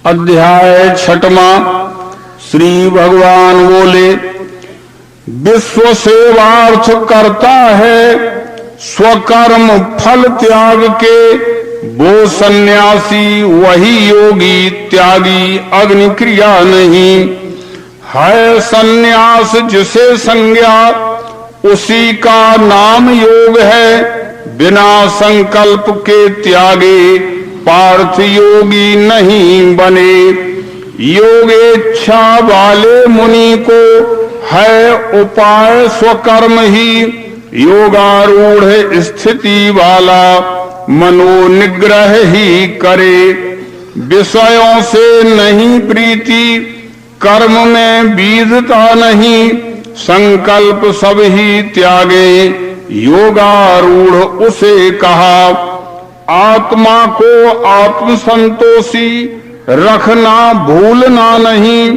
अध्याय 6वां। श्री भगवान बोले, विश्व सेवार्थ करता है स्वकर्म फल त्याग के, वो सन्यासी वही योगी त्यागी अग्नि क्रिया नहीं है। सन्यास जिसे संज्ञा उसी का नाम योग है, बिना संकल्प के त्यागे पार्थ योगी नहीं बने। योगेच्छा वाले मुनि को है उपाय स्वकर्म ही, योगारूढ़ स्थिति वाला मनोनिग्रह ही करे। विषयों से नहीं प्रीति, कर्म में बीजता नहीं, संकल्प सब ही त्यागे, योगारूढ़ उसे कहा। आत्मा को आत्मसंतोषी रखना भूलना नहीं,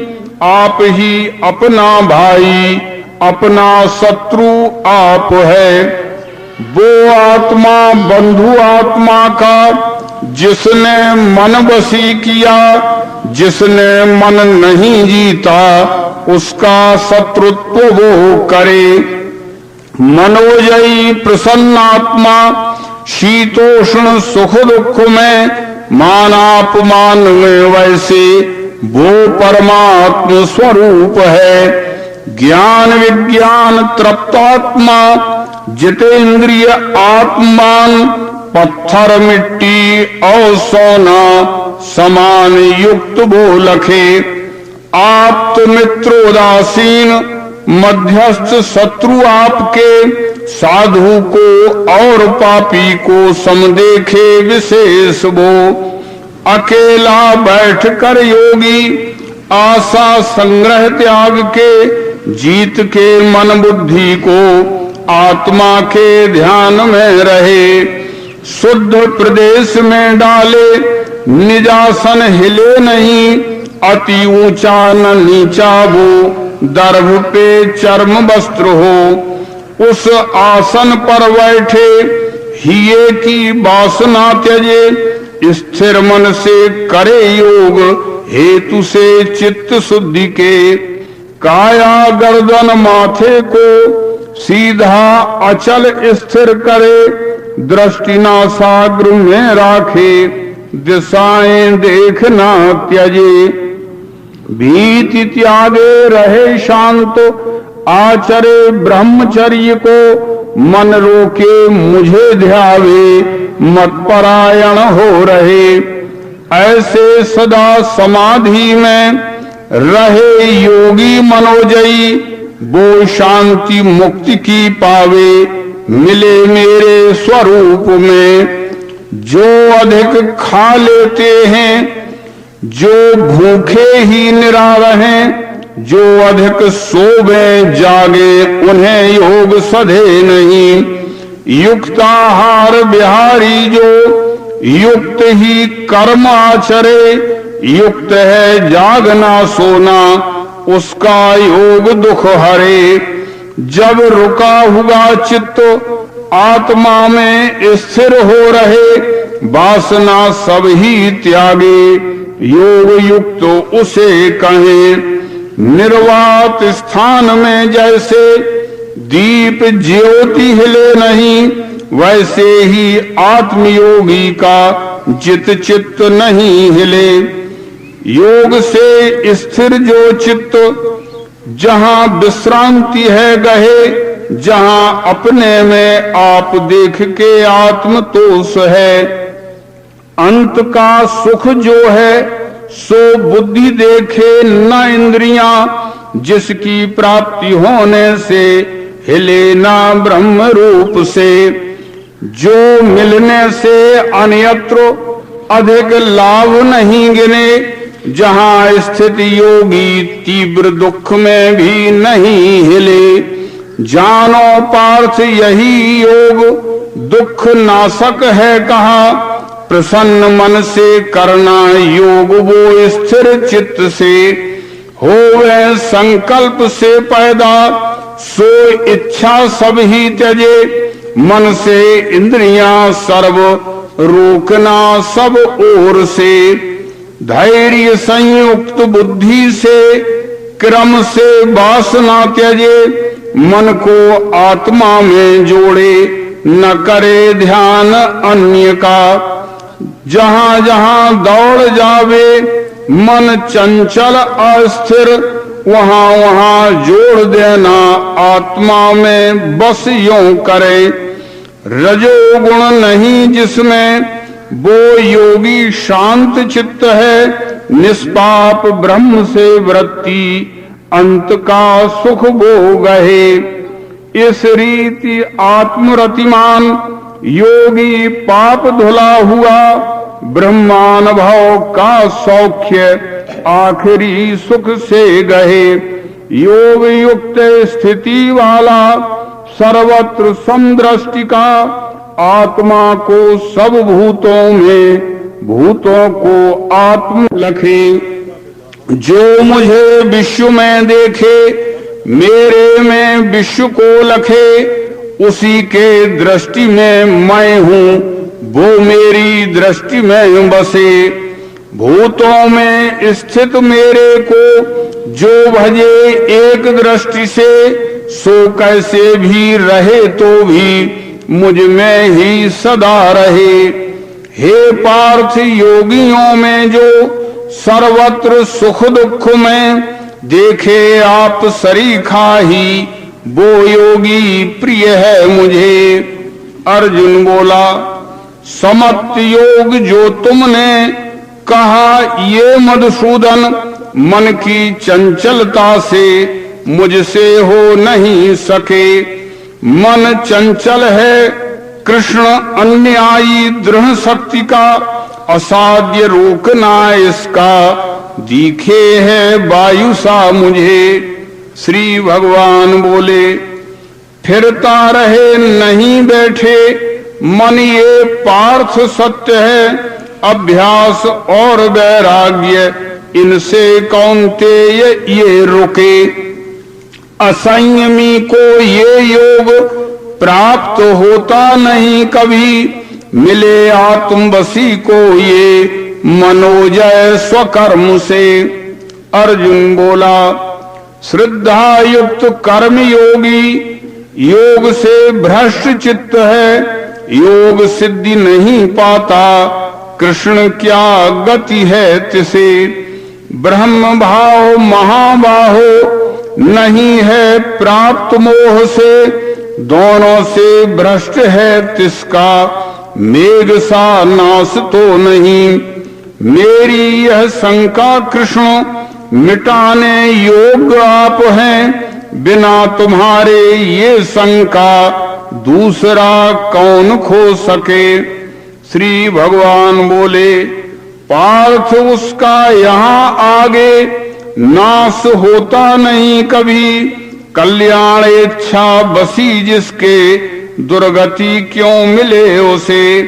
आप ही अपना भाई अपना शत्रु आप है। वो आत्मा बंधु आत्मा का जिसने मन बसी किया, जिसने मन नहीं जीता उसका शत्रुत्व वो करे। मनोजयी प्रसन्नात्मा शीतोष्ण सुख दुख में, मानापमान में वैसे वो परमात्म स्वरूप है। ज्ञान विज्ञान तृप्तात्मा जितेंद्रिय आत्मान, पत्थर मिट्टी और सोना समान युक्त वो लखे। आप्त मित्र उदासीन मध्यस्थ शत्रु आपके, साधु को और पापी को समदेखे विशेष वो। अकेला बैठ कर योगी आशा संग्रह त्याग के, जीत के मन बुद्धि को आत्मा के ध्यान में रहे। शुद्ध प्रदेश में डाले निजासन हिले नहीं, अति ऊंचा न नीचा वो दर्भ पे चर्म वस्त्र हो। उस आसन पर बैठे हिये की वासना त्यजे, स्थिर मन से करे योग हेतु से चित्त शुद्धि के। काया गर्दन माथे को सीधा अचल स्थिर करे, दृष्टि नासाग्र में राखे, दिशाएं देखना त्यजे। भीति त्यागे रहे शांत, आचरे ब्रह्मचर्य को, मन रोके मुझे ध्यावे, मत्परायण हो रहे। ऐसे सदा समाधि में रहे योगी मनोजयी, वो शांति मुक्ति की पावे, मिले मेरे स्वरूप में। जो अधिक खा लेते हैं, जो भूखे ही निरार हैं, जो अधिक सोवे जागे उन्हें योग सधे नहीं। युक्ताहार विहारी जो युक्त ही कर्म आचरे, युक्त है जागना सोना उसका योग दुख हरे। जब रुका हुआ चित्त आत्मा में स्थिर हो रहे, वासना सब ही त्यागे, योग युक्त उसे कहें। निर्वात स्थान में जैसे दीप ज्योति हिले नहीं, वैसे ही आत्मयोगी का जित चित्त नहीं हिले। योग से स्थिर जो चित्त जहां विश्रांति है गहे, जहां अपने में आप देख के आत्मतोष है। अंत का सुख जो है सो बुद्धि देखे न इंद्रियां, जिसकी प्राप्ति होने से हिले ना ब्रह्म रूप से। जो मिलने से अन्यत्र अधिक लाभ नहीं गिने, जहां स्थित योगी तीव्र दुख में भी नहीं हिले। जानो पार्थ यही योग दुख नाशक है कहा, प्रसन्न मन से करना योग वो स्थिर चित्त से। होवे संकल्प से पैदा सो इच्छा सब ही त्यजे, मन से इंद्रियां सर्व रोकना सब ओर से। धैर्य संयुक्त बुद्धि से क्रम से वासना त्यजे, मन को आत्मा में जोड़े न करे ध्यान अन्य का। जहां जहां दौड़ जावे मन चंचल अस्थिर, वहां वहां जोड़ देना आत्मा में बस यूं करे। रजोगुण नहीं जिसमें वो योगी शांत चित्त है, निष्पाप ब्रह्म से वृत्ति अंत का सुख वो गहे। इस रीति आत्मरतिमान योगी पाप धुला हुआ, ब्रह्मानुभव का सौख्य आखिरी सुख से गहे। योग युक्त स्थिति वाला सर्वत्र समदृष्टि का, आत्मा को सब भूतों में भूतों को आत्म लखे। जो मुझे विश्व में देखे मेरे में विश्व को लखे, उसी के दृष्टि में मैं हूँ वो मेरी दृष्टि में बसे। भूतों में स्थित मेरे को जो भजे एक दृष्टि से, सो कैसे भी रहे तो भी मुझ में ही सदा रहे। हे पार्थ योगियों में जो सर्वत्र सुख दुख में देखे आप सरीखा ही, वो योगी प्रिय है मुझे। अर्जुन बोला, समत्त योग जो तुमने कहा ये मधुसूदन, मन की चंचलता से मुझसे हो नहीं सके। मन चंचल है कृष्ण अन्यायी दृढ़ शक्ति का, असाध्य रोकना इसका दिखे है वायु सा मुझे। श्री भगवान बोले, फिरता रहे नहीं बैठे मन ये पार्थ सत्य है। अभ्यास और वैराग्य इनसे कौन्तेय ये रुके। असंयमी को ये योग प्राप्त होता नहीं कभी, मिले आत्मवशी को ये मनोजय स्वकर्म से। अर्जुन बोला, श्रद्धा युक्त कर्म योगी योग से भ्रष्ट चित्त है, योग सिद्धि नहीं पाता कृष्ण क्या गति है तिसे। ब्रह्म भाव महाबाहो नहीं है प्राप्त मोह से, दोनों से भ्रष्ट है तिसका मेघ सा नाश तो नहीं। मेरी यह शंका कृष्ण मिटाने योग्य आप हैं, बिना तुम्हारे ये शंका दूसरा कौन खो सके। श्री भगवान बोले, पार्थ उसका यहाँ आगे नाश होता नहीं कभी। कल्याण इच्छा बसी जिसके दुर्गति क्यों मिले उसे।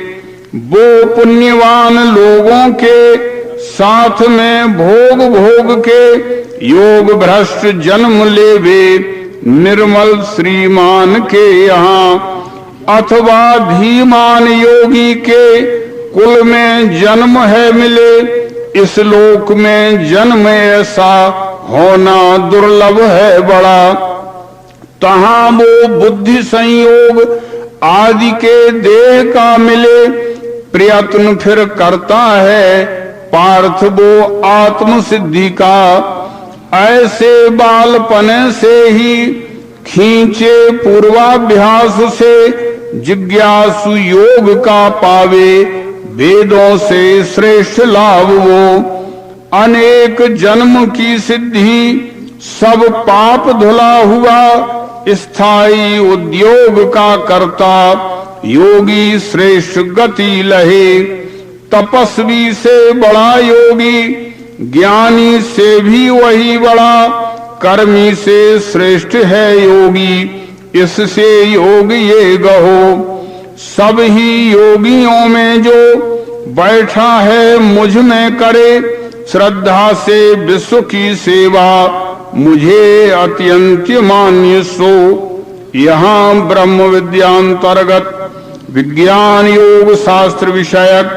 वो पुण्यवान लोगों के साथ में भोग भोग के योग भ्रष्ट जन्म लेवे निर्मल श्रीमान के यहाँ। अथवा धीमान योगी के कुल में जन्म है मिले, इस लोक में जन्म ऐसा होना दुर्लभ है बड़ा। तहाँ वो बुद्धि संयोग आदि के देह का मिले, प्रयत्न फिर करता है पार्थ वो आत्म सिद्धि का। ऐसे बालपन से ही खींचे पूर्वाभ्यास से, जिज्ञासु योग का पावे वेदों से श्रेष्ठ लाभ वो। अनेक जन्म की सिद्धि सब पाप धुला हुआ, स्थायी उद्योग का करता योगी श्रेष्ठ गति लहे। तपस्वी से बड़ा योगी, ज्ञानी से भी वही बड़ा, कर्मी से श्रेष्ठ है योगी, इससे योग ये गहो। सब ही योगियों में जो बैठा है मुझ में करे, श्रद्धा से विश्व की सेवा मुझे अत्यंत मान्य सो। यहाँ ब्रह्म विद्यांतर्गत विज्ञान योग शास्त्र विषयक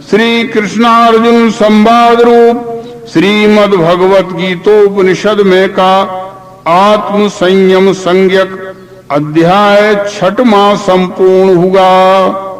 श्री कृष्णार्जुन संवाद रूप श्रीमद् भगवत गीतोपनिषद में का आत्म संयम संज्ञक अध्याय 6वां संपूर्ण हुआ।